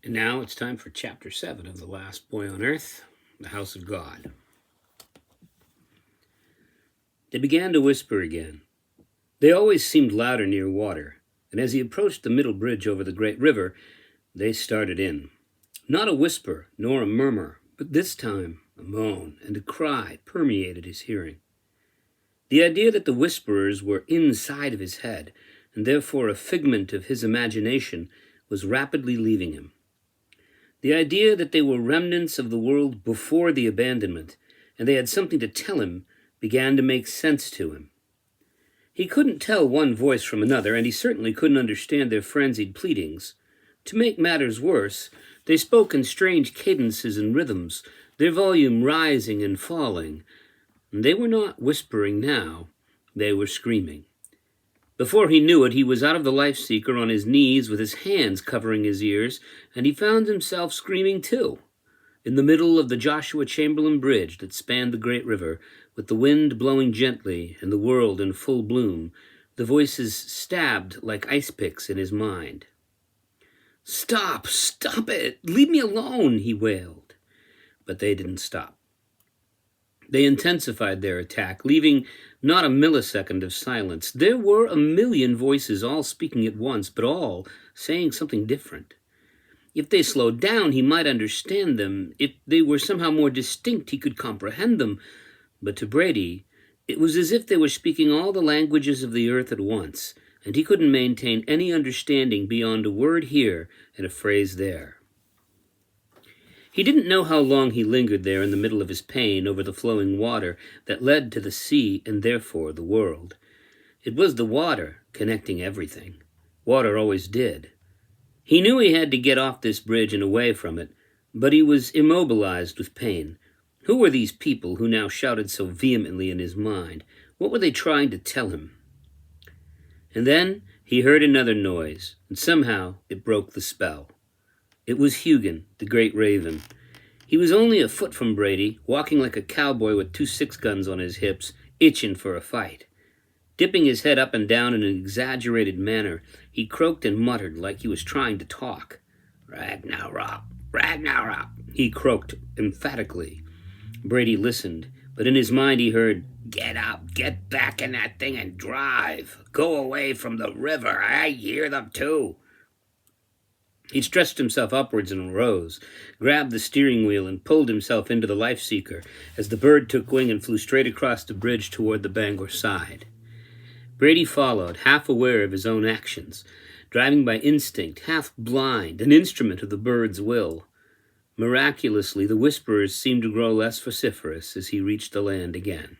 And now it's time for Chapter 7 of The Last Boy on Earth, The House of God. They began to whisper again. They always seemed louder near water, and as he approached the middle bridge over the great river, they started in. Not a whisper, nor a murmur, but this time a moan and a cry permeated his hearing. The idea that the whisperers were inside of his head, and therefore a figment of his imagination, was rapidly leaving him. The idea that they were remnants of the world before the abandonment, and they had something to tell him, began to make sense to him. He couldn't tell one voice from another, and he certainly couldn't understand their frenzied pleadings. To make matters worse, they spoke in strange cadences and rhythms, their volume rising and falling. They were not whispering now, they were screaming. Before he knew it, he was out of the life-seeker on his knees with his hands covering his ears, and he found himself screaming too, in the middle of the Joshua Chamberlain Bridge that spanned the great river, with the wind blowing gently and the world in full bloom. The voices stabbed like ice picks in his mind. "Stop! Stop it! Leave me alone!" he wailed. But they didn't stop. They intensified their attack, leaving not a millisecond of silence. There were a million voices all speaking at once, but all saying something different. If they slowed down, he might understand them. If they were somehow more distinct, he could comprehend them. But to Brady, it was as if they were speaking all the languages of the earth at once, and he couldn't maintain any understanding beyond a word here and a phrase there. He didn't know how long he lingered there in the middle of his pain over the flowing water that led to the sea and therefore the world. It was the water connecting everything. Water always did. He knew he had to get off this bridge and away from it, but he was immobilized with pain. Who were these people who now shouted so vehemently in his mind? What were they trying to tell him? And then he heard another noise, and somehow it broke the spell. It was Hugin, the great raven. He was only a foot from Brady, walking like a cowboy with 2 6-guns on his hips, itching for a fight. Dipping his head up and down in an exaggerated manner, he croaked and muttered like he was trying to talk. "Ragnarok, Ragnarok," he croaked emphatically. Brady listened, but in his mind he heard, "Get up, get back in that thing and drive. Go away from the river, I hear them too." He stretched himself upwards and arose, grabbed the steering wheel, and pulled himself into the life-seeker as the bird took wing and flew straight across the bridge toward the Bangor side. Brady followed, half aware of his own actions, driving by instinct, half blind, an instrument of the bird's will. Miraculously, the whisperers seemed to grow less vociferous as he reached the land again.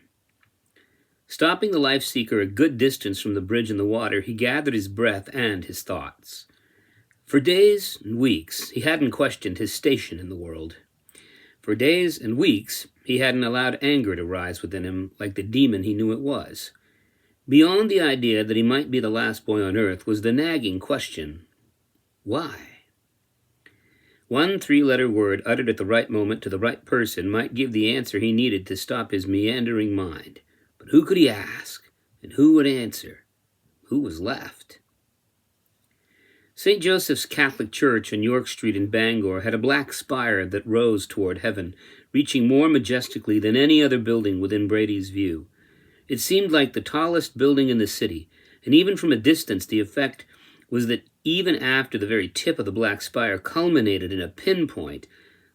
Stopping the life-seeker a good distance from the bridge and the water, he gathered his breath and his thoughts. For days and weeks, he hadn't questioned his station in the world. For days and weeks, he hadn't allowed anger to rise within him like the demon he knew it was. Beyond the idea that he might be the last boy on earth was the nagging question, why? One 3-letter word uttered at the right moment to the right person might give the answer he needed to stop his meandering mind. But who could he ask? And who would answer? Who was left? St. Joseph's Catholic Church on York Street in Bangor had a black spire that rose toward heaven, reaching more majestically than any other building within Brady's view. It seemed like the tallest building in the city, and even from a distance the effect was that even after the very tip of the black spire culminated in a pinpoint,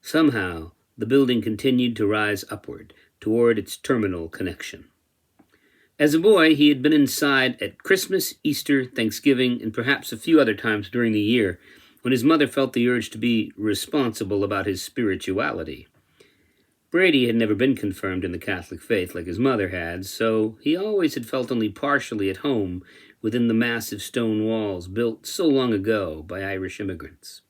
somehow the building continued to rise upward toward its terminal connection. As a boy, he had been inside at Christmas, Easter, Thanksgiving, and perhaps a few other times during the year, when his mother felt the urge to be responsible about his spirituality. Brady had never been confirmed in the Catholic faith like his mother had, so he always had felt only partially at home within the massive stone walls built so long ago by Irish immigrants.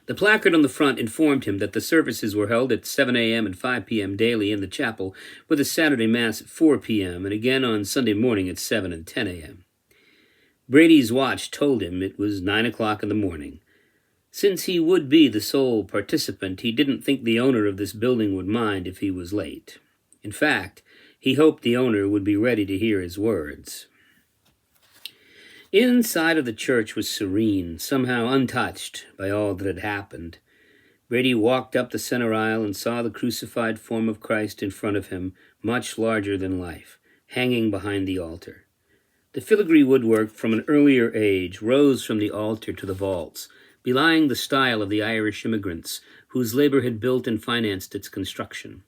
The placard on the front informed him that the services were held at 7 a.m. and 5 p.m. daily in the chapel, with a Saturday Mass at 4 p.m. and again on Sunday morning at 7 and 10 a.m. Brady's watch told him it was 9 o'clock in the morning. Since he would be the sole participant, he didn't think the owner of this building would mind if he was late. In fact, he hoped the owner would be ready to hear his words. Inside of the church was serene, somehow untouched by all that had happened. Brady walked up the center aisle and saw the crucified form of Christ in front of him, much larger than life, hanging behind the altar. The filigree woodwork from an earlier age rose from the altar to the vaults, belying the style of the Irish immigrants whose labor had built and financed its construction.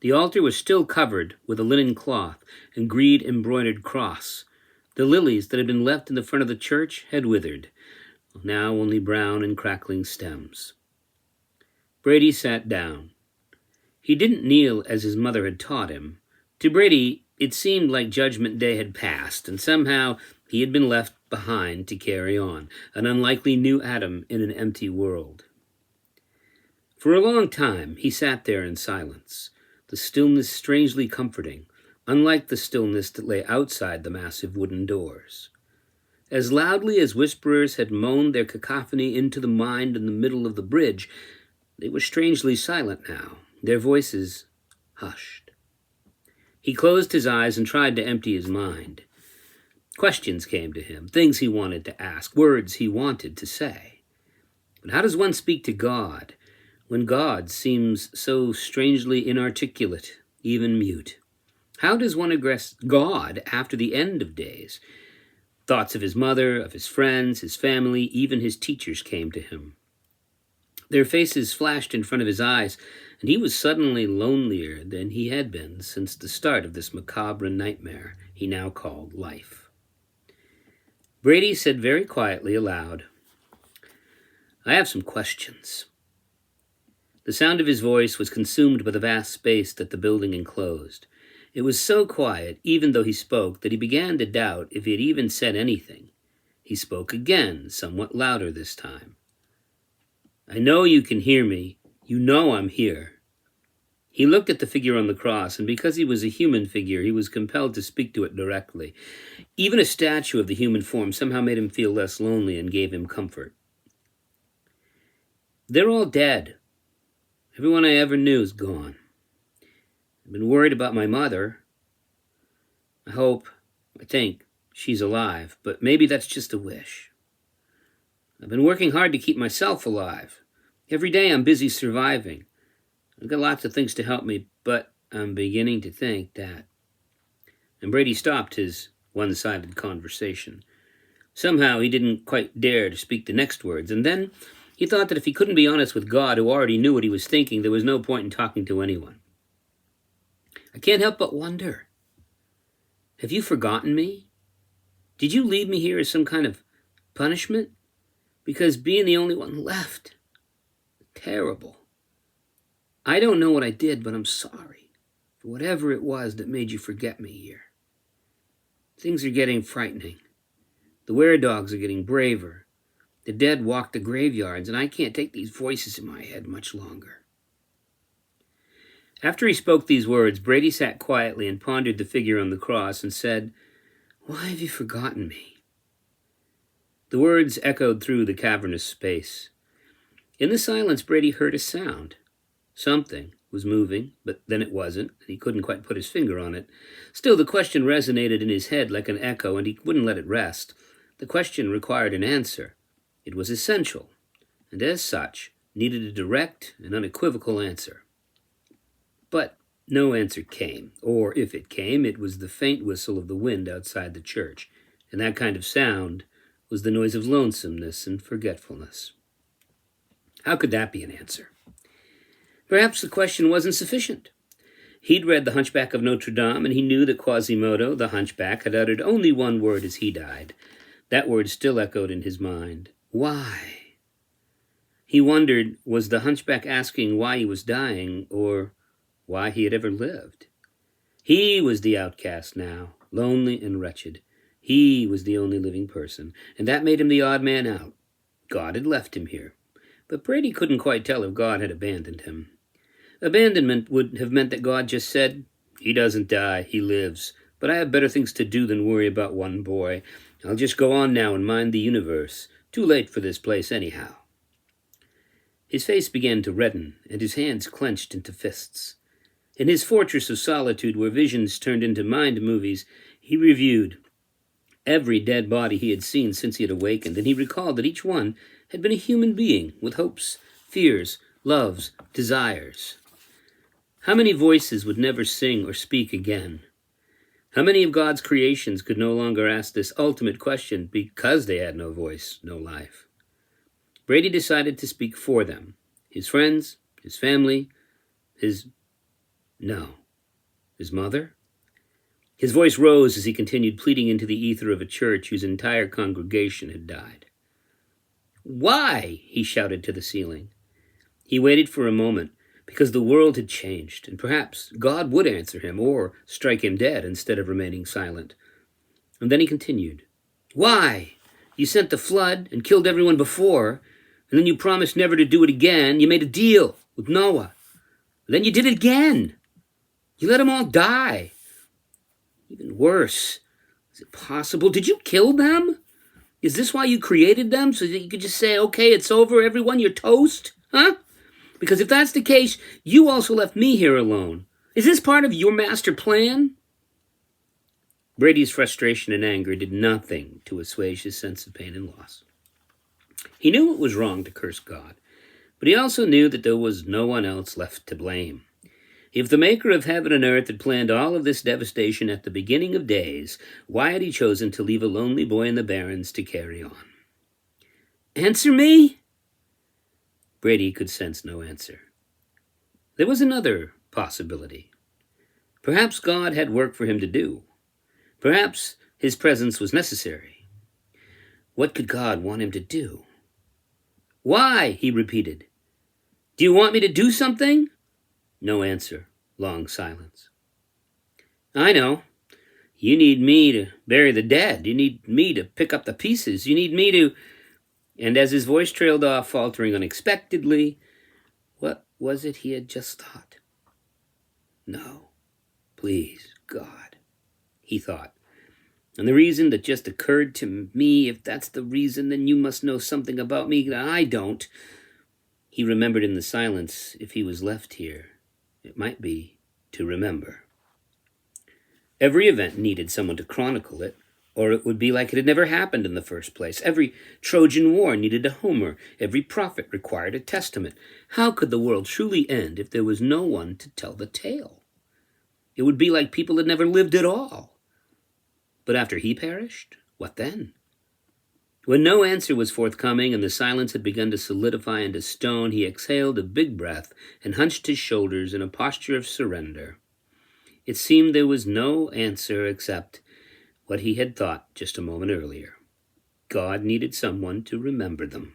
The altar was still covered with a linen cloth and green-embroidered cross. The lilies that had been left in the front of the church had withered, now only brown and crackling stems. Brady sat down. He didn't kneel as his mother had taught him. To Brady, it seemed like Judgment Day had passed, and somehow he had been left behind to carry on, an unlikely new Adam in an empty world. For a long time, he sat there in silence, the stillness strangely comforting, unlike the stillness that lay outside the massive wooden doors. As loudly as whisperers had moaned their cacophony into the mind in the middle of the bridge, they were strangely silent now, their voices hushed. He closed his eyes and tried to empty his mind. Questions came to him, things he wanted to ask, words he wanted to say. But how does one speak to God when God seems so strangely inarticulate, even mute? How does one address God after the end of days? Thoughts of his mother, of his friends, his family, even his teachers came to him. Their faces flashed in front of his eyes, and he was suddenly lonelier than he had been since the start of this macabre nightmare he now called life. Brady said very quietly aloud, "I have some questions." The sound of his voice was consumed by the vast space that the building enclosed. It was so quiet, even though he spoke, that he began to doubt if he had even said anything. He spoke again, somewhat louder this time. "I know you can hear me. You know I'm here." He looked at the figure on the cross, and because he was a human figure, he was compelled to speak to it directly. Even a statue of the human form somehow made him feel less lonely and gave him comfort. "They're all dead. Everyone I ever knew is gone. I've been worried about my mother. I think, she's alive, but maybe that's just a wish. I've been working hard to keep myself alive. Every day I'm busy surviving. I've got lots of things to help me, but I'm beginning to think that..." And Brady stopped his one-sided conversation. Somehow he didn't quite dare to speak the next words, and then he thought that if he couldn't be honest with God, who already knew what he was thinking, there was no point in talking to anyone. "I can't help but wonder. Have you forgotten me? Did you leave me here as some kind of punishment? Because being the only one left, terrible. I don't know what I did, but I'm sorry for whatever it was that made you forget me here. Things are getting frightening. The were-dogs are getting braver. The dead walk the graveyards, and I can't take these voices in my head much longer." After he spoke these words, Brady sat quietly and pondered the figure on the cross and said, "Why have you forgotten me?" The words echoed through the cavernous space. In the silence, Brady heard a sound. Something was moving, but then it wasn't, and he couldn't quite put his finger on it. Still, the question resonated in his head like an echo, and he wouldn't let it rest. The question required an answer. It was essential, and as such, needed a direct and unequivocal answer. But no answer came, or if it came, it was the faint whistle of the wind outside the church, and that kind of sound was the noise of lonesomeness and forgetfulness. How could that be an answer? Perhaps the question wasn't sufficient. He'd read The Hunchback of Notre Dame, and he knew that Quasimodo, the hunchback, had uttered only one word as he died. That word still echoed in his mind. Why? He wondered, was the hunchback asking why he was dying, or why he had ever lived? He was the outcast now, lonely and wretched. He was the only living person, and that made him the odd man out. God had left him here, but Brady couldn't quite tell if God had abandoned him. Abandonment would have meant that God just said, "He doesn't die, he lives, but I have better things to do than worry about one boy. I'll just go on now and mind the universe. Too late for this place anyhow." His face began to redden, and his hands clenched into fists. In his fortress of solitude, where visions turned into mind movies, he reviewed every dead body he had seen since he had awakened, and he recalled that each one had been a human being with hopes, fears, loves, desires. How many voices would never sing or speak again? How many of God's creations could no longer ask this ultimate question because they had no voice, no life? Brady decided to speak for them, his friends, his family, his mother? His voice rose as he continued pleading into the ether of a church whose entire congregation had died. Why? He shouted to the ceiling. He waited for a moment, because the world had changed, and perhaps God would answer him or strike him dead instead of remaining silent. And then he continued. Why? You sent the flood and killed everyone before, and then you promised never to do it again. You made a deal with Noah. And then you did it again. You let them all die. Even worse. Is it possible? Did you kill them? Is this why you created them? So that you could just say, okay, it's over, everyone, you're toast? Huh? Because if that's the case, you also left me here alone. Is this part of your master plan? Brady's frustration and anger did nothing to assuage his sense of pain and loss. He knew it was wrong to curse God, but he also knew that there was no one else left to blame. If the maker of heaven and earth had planned all of this devastation at the beginning of days, why had he chosen to leave a lonely boy in the barrens to carry on? Answer me? Brady could sense no answer. There was another possibility. Perhaps God had work for him to do. Perhaps his presence was necessary. What could God want him to do? Why? He repeated. Do you want me to do something? No answer. Long silence. I know. You need me to bury the dead. You need me to pick up the pieces. You need me to... And as his voice trailed off, faltering unexpectedly, what was it he had just thought? No. Please, God, he thought. And the reason that just occurred to me, if that's the reason, then you must know something about me that I don't. He remembered in the silence, if he was left here, it might be to remember. Every event needed someone to chronicle it, or it would be like it had never happened in the first place. Every Trojan War needed a Homer. Every prophet required a testament. How could the world truly end if there was no one to tell the tale? It would be like people had never lived at all. But after he perished, what then? When no answer was forthcoming and the silence had begun to solidify into stone, he exhaled a big breath and hunched his shoulders in a posture of surrender. It seemed there was no answer except what he had thought just a moment earlier. God needed someone to remember them.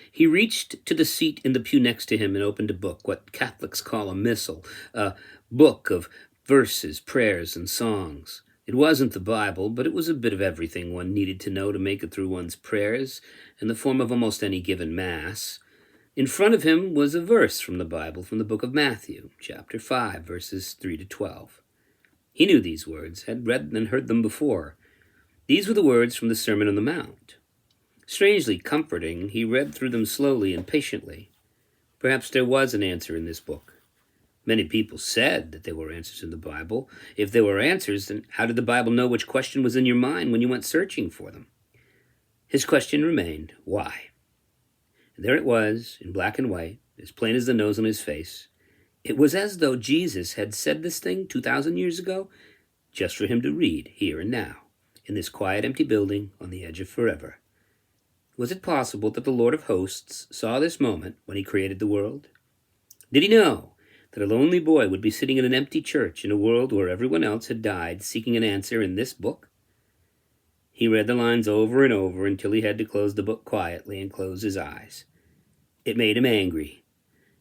He reached to the seat in the pew next to him and opened a book, what Catholics call a missal, a book of verses, prayers, and songs. It wasn't the Bible, but it was a bit of everything one needed to know to make it through one's prayers in the form of almost any given Mass. In front of him was a verse from the Bible, from the book of Matthew, chapter 5, verses 3 to 12. He knew these words, had read and heard them before. These were the words from the Sermon on the Mount. Strangely comforting, he read through them slowly and patiently. Perhaps there was an answer in this book. Many people said that there were answers in the Bible. If there were answers, then how did the Bible know which question was in your mind when you went searching for them? His question remained, why? And there it was, in black and white, as plain as the nose on his face. It was as though Jesus had said this thing 2,000 years ago, just for him to read here and now, in this quiet, empty building on the edge of forever. Was it possible that the Lord of hosts saw this moment when he created the world? Did he know that a lonely boy would be sitting in an empty church in a world where everyone else had died, seeking an answer in this book? He read the lines over and over until he had to close the book quietly and close his eyes. It made him angry.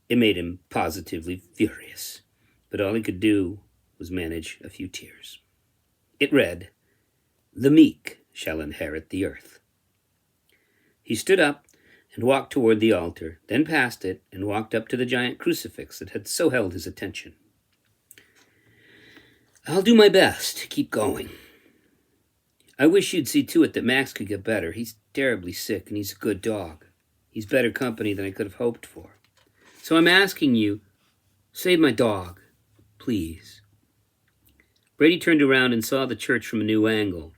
It made him positively furious. But all he could do was manage a few tears. It read, "The meek shall inherit the earth." He stood up and walked toward the altar, then past it and walked up to the giant crucifix that had so held his attention. "I'll do my best to keep going. I wish you'd see to it that Max could get better. He's terribly sick and he's a good dog. He's better company than I could have hoped for. So I'm asking you, save my dog, please." Brady turned around and saw the church from a new angle.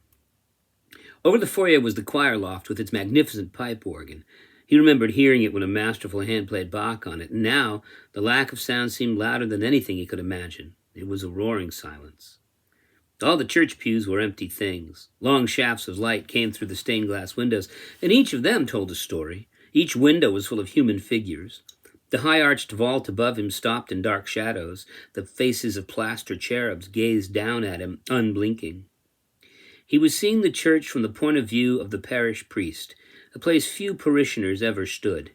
Over the foyer was the choir loft with its magnificent pipe organ. He remembered hearing it when a masterful hand played Bach on it, and now the lack of sound seemed louder than anything he could imagine. It was a roaring silence. All the church pews were empty things. Long shafts of light came through the stained glass windows, and each of them told a story. Each window was full of human figures. The high-arched vault above him stopped in dark shadows. The faces of plaster cherubs gazed down at him, unblinking. He was seeing the church from the point of view of the parish priest, a place few parishioners ever stood.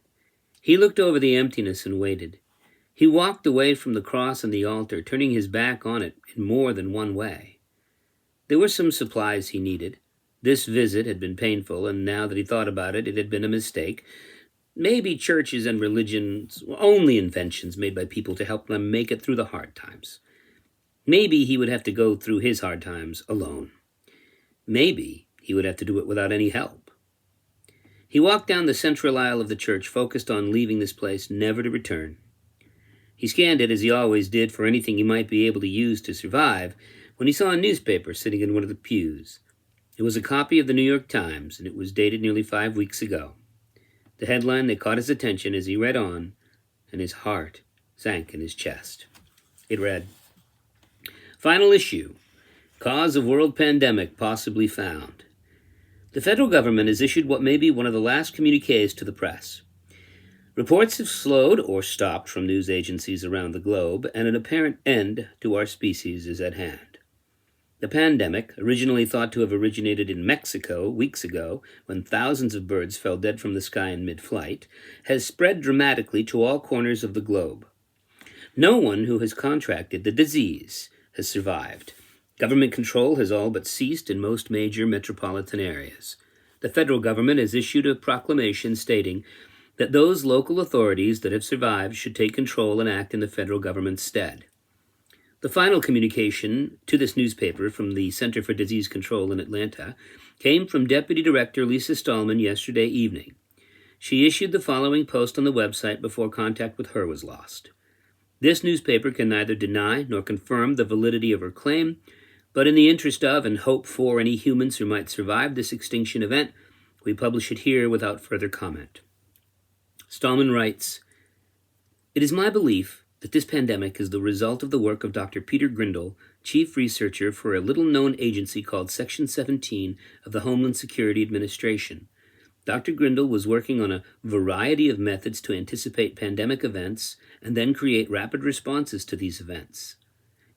He looked over the emptiness and waited. He walked away from the cross and the altar, turning his back on it in more than one way. There were some supplies he needed. This visit had been painful, and now that he thought about it, it had been a mistake. Maybe churches and religions were only inventions made by people to help them make it through the hard times. Maybe he would have to go through his hard times alone. Maybe he would have to do it without any help. He walked down the central aisle of the church, focused on leaving this place never to return. He scanned it, as he always did, for anything he might be able to use to survive, when he saw a newspaper sitting in one of the pews. It was a copy of the New York Times, and it was dated nearly 5 weeks ago. The headline that caught his attention as he read on, and his heart sank in his chest. It read, "Final issue. Cause of world pandemic possibly found. The federal government has issued what may be one of the last communiques to the press. Reports have slowed or stopped from news agencies around the globe, and an apparent end to our species is at hand. The pandemic, originally thought to have originated in Mexico weeks ago, when thousands of birds fell dead from the sky in mid-flight, has spread dramatically to all corners of the globe. No one who has contracted the disease has survived. Government control has all but ceased in most major metropolitan areas. The federal government has issued a proclamation stating that those local authorities that have survived should take control and act in the federal government's stead. The final communication to this newspaper from the Center for Disease Control in Atlanta came from Deputy Director Lisa Stallman yesterday evening. She issued the following post on the website before contact with her was lost. This newspaper can neither deny nor confirm the validity of her claim, but in the interest of and hope for any humans who might survive this extinction event, we publish it here without further comment." Stallman writes, "It is my belief that this pandemic is the result of the work of Dr. Peter Grindal, chief researcher for a little-known agency called Section 17 of the Homeland Security Administration. Dr. Grindal was working on a variety of methods to anticipate pandemic events and then create rapid responses to these events.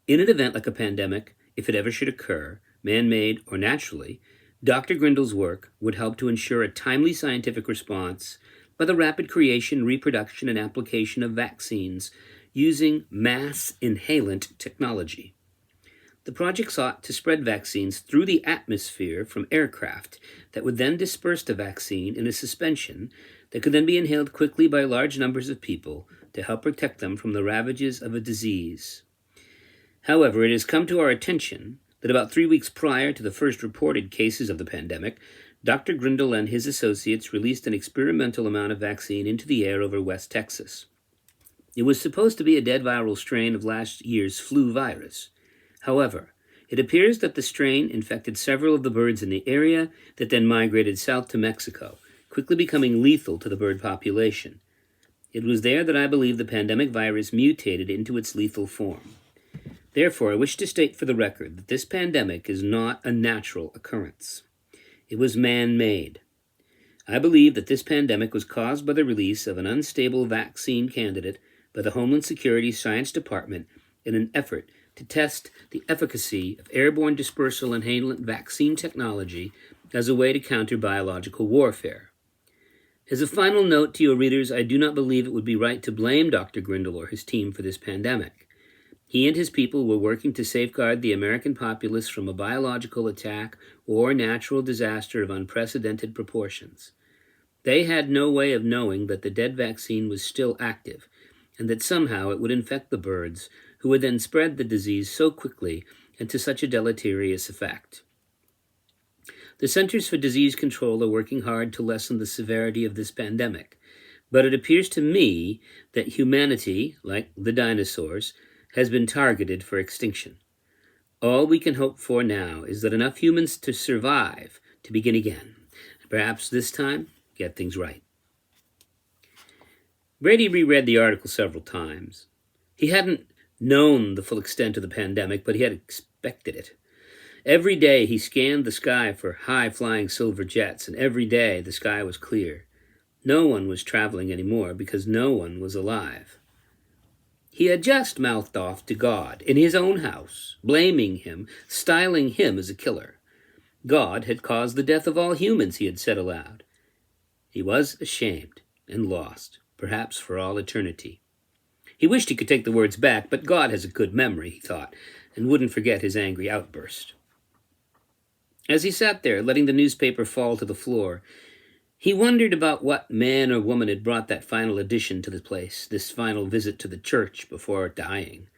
In an event like a pandemic, if it ever should occur, man-made or naturally, Dr. Grindal's work would help to ensure a timely scientific response by the rapid creation, reproduction, and application of vaccines using mass inhalant technology. The project sought to spread vaccines through the atmosphere from aircraft that would then disperse the vaccine in a suspension that could then be inhaled quickly by large numbers of people to help protect them from the ravages of a disease. However, it has come to our attention that about 3 weeks prior to the first reported cases of the pandemic, Dr. Grindal and his associates released an experimental amount of vaccine into the air over West Texas. It was supposed to be a dead viral strain of last year's flu virus. However, it appears that the strain infected several of the birds in the area that then migrated south to Mexico, quickly becoming lethal to the bird population. It was there that I believe the pandemic virus mutated into its lethal form. Therefore, I wish to state for the record that this pandemic is not a natural occurrence. It was man-made. I believe that this pandemic was caused by the release of an unstable vaccine candidate by the Homeland Security Science Department in an effort to test the efficacy of airborne dispersal inhalant vaccine technology as a way to counter biological warfare. As a final note to your readers, I do not believe it would be right to blame Dr. Grindal or his team for this pandemic. He and his people were working to safeguard the American populace from a biological attack or natural disaster of unprecedented proportions. They had no way of knowing that the dead vaccine was still active, and that somehow it would infect the birds, who would then spread the disease so quickly and to such a deleterious effect. The Centers for Disease Control are working hard to lessen the severity of this pandemic, but it appears to me that humanity, like the dinosaurs, has been targeted for extinction. All we can hope for now is that enough humans to survive to begin again, and perhaps this time get things right. Brady reread the article several times. He hadn't known the full extent of the pandemic, but he had expected it. Every day he scanned the sky for high-flying silver jets, and every day the sky was clear. No one was traveling anymore because no one was alive. He had just mouthed off to God in his own house, blaming him, styling him as a killer. God had caused the death of all humans, he had said aloud. He was ashamed and lost, perhaps for all eternity. He wished he could take the words back, but God has a good memory, he thought, and wouldn't forget his angry outburst. As he sat there, letting the newspaper fall to the floor, he wondered about what man or woman had brought that final addition to the place, this final visit to the church before dying.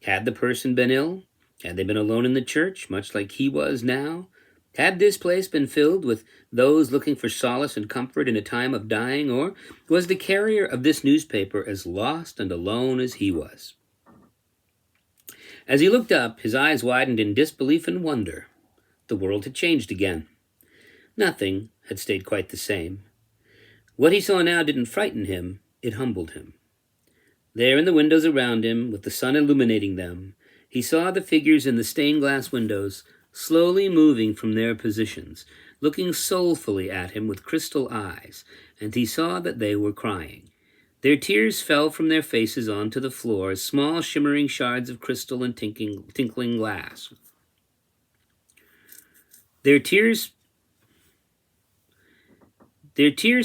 Had the person been ill? Had they been alone in the church, much like he was now? Had this place been filled with those looking for solace and comfort in a time of dying, or was the carrier of this newspaper as lost and alone as he was? As he looked up, his eyes widened in disbelief and wonder. The world had changed again. Nothing had stayed quite the same. What he saw now didn't frighten him, it humbled him. There in the windows around him, with the sun illuminating them, he saw the figures in the stained glass windows slowly moving from their positions, looking soulfully at him with crystal eyes, and he saw that they were crying. Their tears fell from their faces onto the floor as small shimmering shards of crystal and tinkling glass. Their tears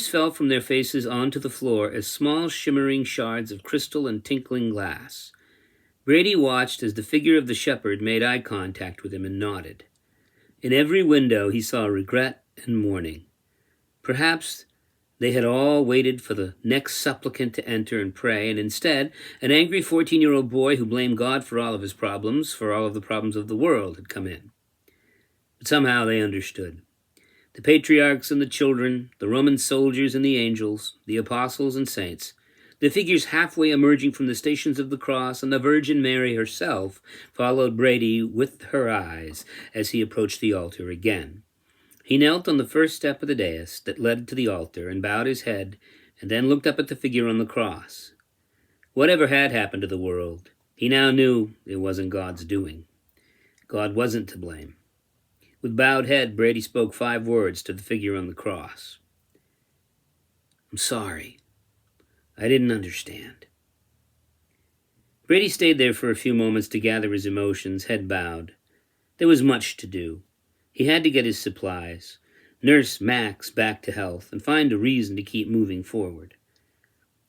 fell from their faces onto the floor as small shimmering shards of crystal and tinkling glass. Brady watched as the figure of the shepherd made eye contact with him and nodded. In every window he saw regret and mourning. Perhaps they had all waited for the next supplicant to enter and pray, and instead, an angry 14-year-old boy who blamed God for all of his problems, for all of the problems of the world, had come in. But somehow they understood. The patriarchs and the children, the Roman soldiers and the angels, the apostles and saints, the figures halfway emerging from the stations of the cross, and the Virgin Mary herself followed Brady with her eyes as he approached the altar again. He knelt on the first step of the dais that led to the altar and bowed his head, and then looked up at the figure on the cross. Whatever had happened to the world, he now knew it wasn't God's doing. God wasn't to blame. With bowed head, Brady spoke 5 words to the figure on the cross. "I'm sorry. I didn't understand." Brady stayed there for a few moments to gather his emotions, head bowed. There was much to do. He had to get his supplies, nurse Max back to health, and find a reason to keep moving forward.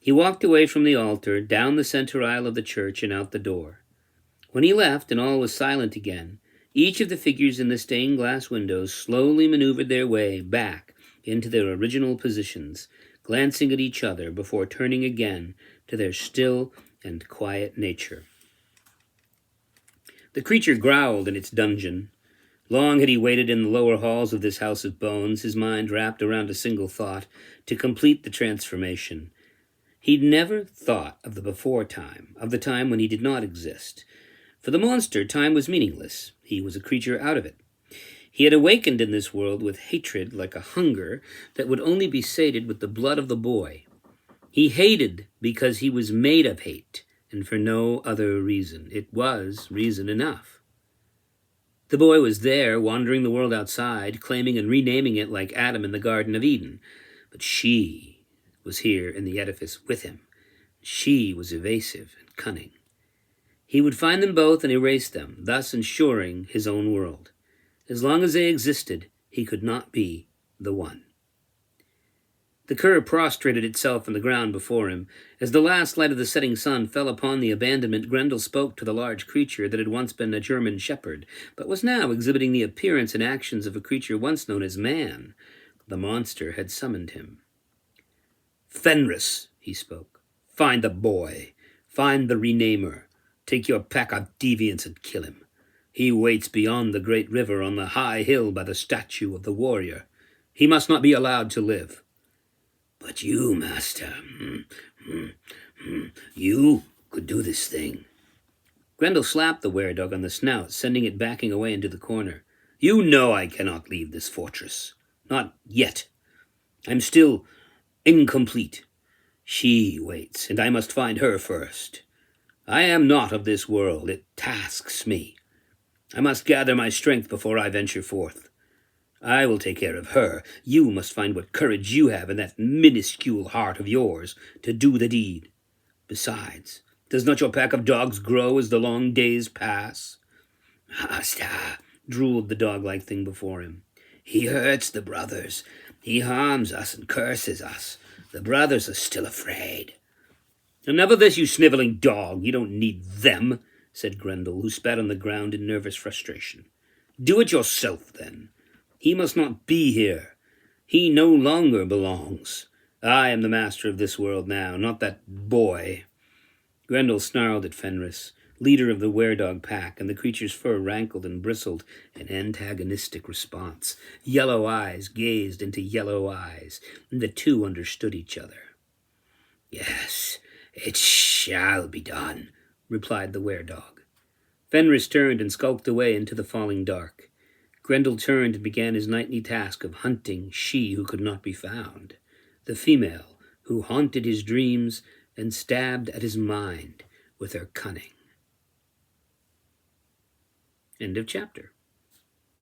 He walked away from the altar, down the center aisle of the church, and out the door. When he left and all was silent again, each of the figures in the stained glass windows slowly maneuvered their way back into their original positions, glancing at each other before turning again to their still and quiet nature. The creature growled in its dungeon. Long had he waited in the lower halls of this house of bones, his mind wrapped around a single thought, to complete the transformation. He'd never thought of the before time, of the time when he did not exist. For the monster, time was meaningless. He was a creature out of it. He had awakened in this world with hatred like a hunger that would only be sated with the blood of the boy. He hated because he was made of hate, and for no other reason. It was reason enough. The boy was there, wandering the world outside, claiming and renaming it like Adam in the Garden of Eden. But she was here in the edifice with him. She was evasive and cunning. He would find them both and erase them, thus ensuring his own world. As long as they existed, he could not be the one. The cur prostrated itself on the ground before him. As the last light of the setting sun fell upon the abandonment, Grendel spoke to the large creature that had once been a German shepherd, but was now exhibiting the appearance and actions of a creature once known as man. The monster had summoned him. "Fenris," he spoke, "find the boy. Find the renamer. Take your pack of deviants and kill him. He waits beyond the great river on the high hill by the statue of the warrior. He must not be allowed to live. But you, master, you could do this thing." Grendel slapped the were-dog on the snout, sending it backing away into the corner. You know I cannot leave this fortress. Not yet. I'm still incomplete. She waits, and I must find her first. I am not of this world. It tasks me. I must gather my strength before I venture forth. I will take care of her. You must find what courage you have in that minuscule heart of yours to do the deed. Besides, does not your pack of dogs grow as the long days pass? Master, drooled the dog-like thing before him. He hurts the brothers. He harms us and curses us. The brothers are still afraid. Enough of this, you sniveling dog. You don't need them, said Grendel, who spat on the ground in nervous frustration. Do it yourself, then. He must not be here. He no longer belongs. I am the master of this world now, not that boy. Grendel snarled at Fenris, leader of the were-dog pack, and the creature's fur rankled and bristled in antagonistic response. Yellow eyes gazed into yellow eyes, and the two understood each other. Yes, it shall be done, replied the were-dog. Fenris turned and skulked away into the falling dark. Grendel turned and began his nightly task of hunting she who could not be found, the female who haunted his dreams and stabbed at his mind with her cunning. End of chapter.